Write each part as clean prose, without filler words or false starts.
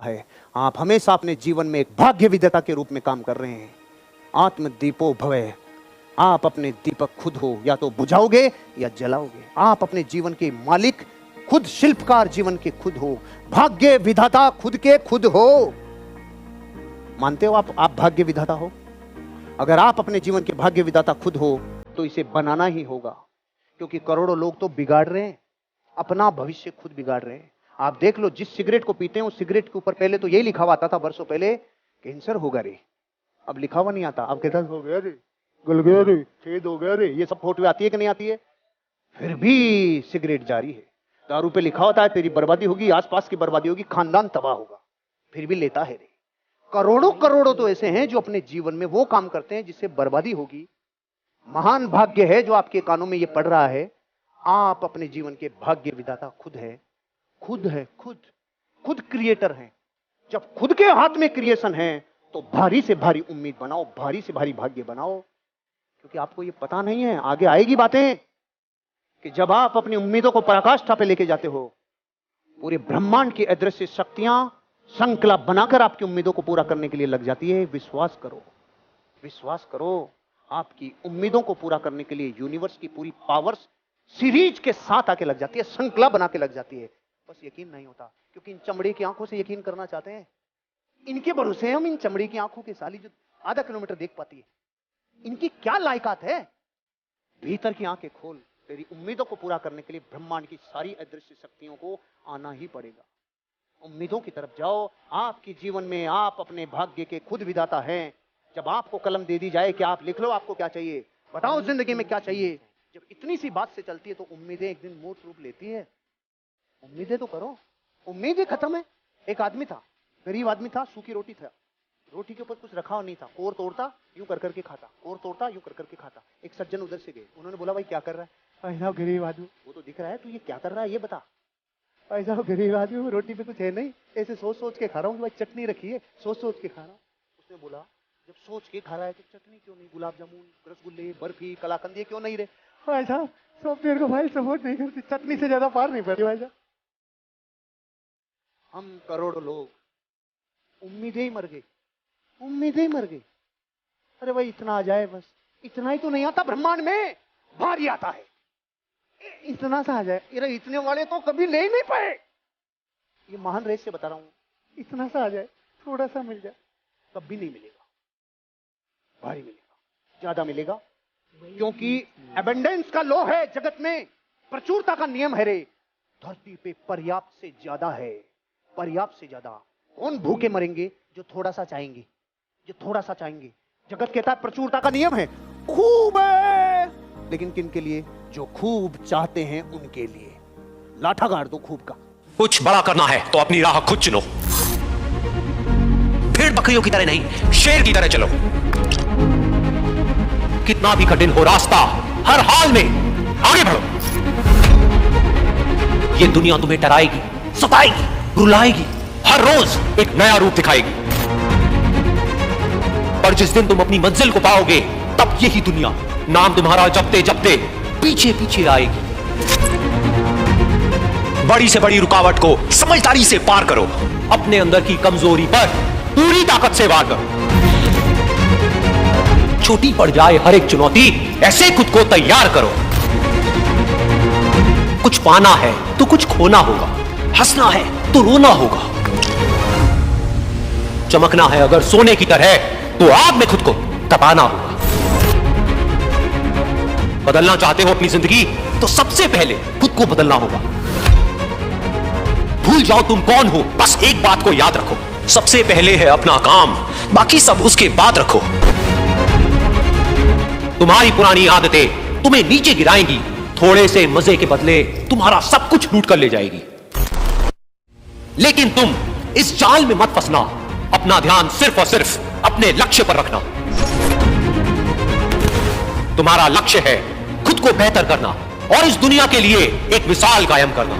है। आप हमेशा अपने जीवन में एक भाग्य विधाता के रूप में काम कर रहे हैं। आत्म दीपो भवे, आप अपने दीपक खुद हो, या तो बुझाओगे या जलाओगे। आप अपने जीवन के मालिक खुद, शिल्पकार जीवन के खुद हो, भाग्य विधाता खुद के खुद हो। मानते हो आप भाग्य विधाता हो? अगर आप अपने जीवन के भाग्य विधाता खुद हो तो इसे बनाना ही होगा, क्योंकि करोड़ों लोग तो बिगाड़ रहे हैं, अपना भविष्य खुद बिगाड़ रहे हैं। आप देख लो, जिस सिगरेट को पीते हैं उस सिगरेट के ऊपर पहले तो यही लिखा हुआ आता था वर्षों पहले, कैंसर होगा रे। अब लिखा हुआ नहीं आता, अब कहता हो गया रे, गल गया रे, छेद हो गया रे। ये सब फोटो आती है कि नहीं आती है? फिर भी सिगरेट जारी है। दारू पे लिखा होता है तेरी बर्बादी होगी, आसपास की बर्बादी होगी, खानदान तबाह होगा, फिर भी लेता है रे। करोड़ों करोड़ों तो ऐसे हैं जो अपने जीवन में वो काम करते हैं जिससे बर्बादी होगी। महान भाग्य है जो आपके कानों में ये पड़ रहा है। आप अपने जीवन के भाग्य विधाता खुद है, खुद है, खुद क्रिएटर हैं। जब खुद के हाथ में क्रिएशन है तो भारी से भारी उम्मीद बनाओ, भारी से भारी भाग्य बनाओ, क्योंकि आपको ये पता नहीं है, आगे आएगी बातें कि जब आप अपनी उम्मीदों को पराकाष्ठा पे लेके जाते हो, पूरे ब्रह्मांड की अदृश्य शक्तियां संकल्प बनाकर आपकी उम्मीदों को पूरा करने के लिए लग जाती है। विश्वास करो, विश्वास करो, आपकी उम्मीदों को पूरा करने के लिए यूनिवर्स की पूरी पावर्स सीरीज के साथ आके लग जाती है, संकल्प बना के लग जाती है। बस यकीन नहीं होता, क्योंकि इन चमड़े की आंखों से यकीन करना चाहते हैं। इनके भरोसे हम इन चमड़े की आंखों के साली जो आधा किलोमीटर देख पाती है, इनकी क्या लायकात है? भीतर की आंखें खोल, तेरी उम्मीदों को पूरा करने के लिए ब्रह्मांड की सारी अदृश्य शक्तियों को आना ही पड़ेगा। उम्मीदों की तरफ जाओ। आपके जीवन में आप अपने भाग्य के खुद विधाता हैं। जब आपको कलम दे दी जाए कि आप लिख लो आपको क्या चाहिए, बताओ जिंदगी में क्या चाहिए, जब इतनी सी बात से चलती है तो उम्मीदें एक दिन मूर्त रूप लेती है। उम्मीदें तो करो, उम्मीदें खत्म है। एक आदमी था, गरीब आदमी था, सूखी रोटी था, रोटी के ऊपर कुछ रखा नहीं था, कोर तोड़ता यूं कर करके खाता, कोर तोड़ता यूं कर करके खाता। एक सज्जन उधर से गए, उन्होंने बोला भाई क्या कर रहा है? ऐसा गरीब आदमी, वो तो दिख रहा है, तू ये क्या कर रहा है ये बता। ऐसा गरीब आदमी, रोटी पे कुछ है नहीं, ऐसे सोच सोच के खा रहा हूँ, भाई चटनी रखी है, सोच सोच के खा रहा हूँ। उसने बोला जब सोच के खा रहा है तो चटनी क्यों नहीं, गुलाब जामुन, रसगुल्ले, बर्फी, कलाकंद क्यों नहीं रहे? ऐसा सॉफ्टवेयर को फाइल सपोर्ट नहीं करती, चटनी से ज्यादा पार नहीं पड़ती भाई। हम करोड़ों लोग उम्मीदें ही मर गई, उम्मीदें ही मर गई। अरे भाई इतना आ जाए बस, इतना ही तो नहीं आता ब्रह्मांड में, भारी आता है। इतना सा आ जाए, इतने वाले तो कभी ले ही नहीं पाए। ये महान रेस से बता रहा हूं, इतना सा आ जाए, थोड़ा सा मिल जाए, कभी नहीं मिलेगा, भारी मिलेगा, ज्यादा मिलेगा, क्योंकि एबंडेंस का लॉ है जगत में, प्रचुरता का नियम है रे। धरती पे पर्याप्त से ज्यादा है, पर्याप्त से ज्यादा। कौन भूखे मरेंगे? जो थोड़ा सा चाहेंगे, जो थोड़ा सा चाहेंगे। जगत कहता है प्रचुरता का नियम है, खूब है, लेकिन किन के लिए? जो खूब चाहते हैं उनके लिए। लाठा गाड़ दो खूब का। कुछ बड़ा करना है तो अपनी राह खुद चुनो, भेड़ बकरियों की तरह नहीं, शेर की तरह चलो। कितना भी कठिन हो रास्ता, हर हाल में आगे बढ़ो। ये दुनिया तुम्हें डराएगी, सताएगी, रुलाएगी, हर रोज एक नया रूप दिखाएगी, पर जिस दिन तुम अपनी मंजिल को पाओगे तब यही दुनिया नाम तुम्हारा जपते जपते पीछे पीछे आएगी। बड़ी से बड़ी रुकावट को समझदारी से पार करो, अपने अंदर की कमजोरी पर पूरी ताकत से वार करो। छोटी पड़ जाए हर एक चुनौती, ऐसे खुद को तैयार करो। कुछ पाना है तो कुछ खोना होगा, हंसना है तो रोना होगा, चमकना है अगर सोने की तरह तो आग में खुद को तपाना होगा। बदलना चाहते हो अपनी जिंदगी तो सबसे पहले खुद को बदलना होगा। भूल जाओ तुम कौन हो, बस एक बात को याद रखो, सबसे पहले है अपना काम, बाकी सब उसके बाद रखो। तुम्हारी पुरानी आदतें तुम्हें नीचे गिराएंगी, थोड़े से मजे के बदले तुम्हारा सब कुछ लूट कर ले जाएगी। लेकिन तुम इस जाल में मत फंसना, अपना ध्यान सिर्फ और सिर्फ अपने लक्ष्य पर रखना। तुम्हारा लक्ष्य है खुद को बेहतर करना और इस दुनिया के लिए एक मिसाल कायम करना।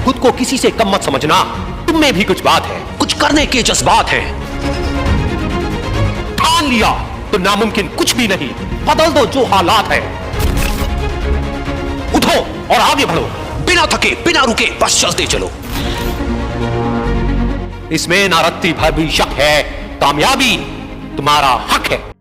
खुद को किसी से कम मत समझना, तुम में भी कुछ बात है, कुछ करने के जज्बात हैं। ठान लिया तो नामुमकिन कुछ भी नहीं, बदल दो जो हालात है। उठो और आगे बढ़ो, बिना थके बिना रुके, बस चलते चलो। इसमें ना रत्ती भर भी शक है, कामयाबी तुम्हारा हक है।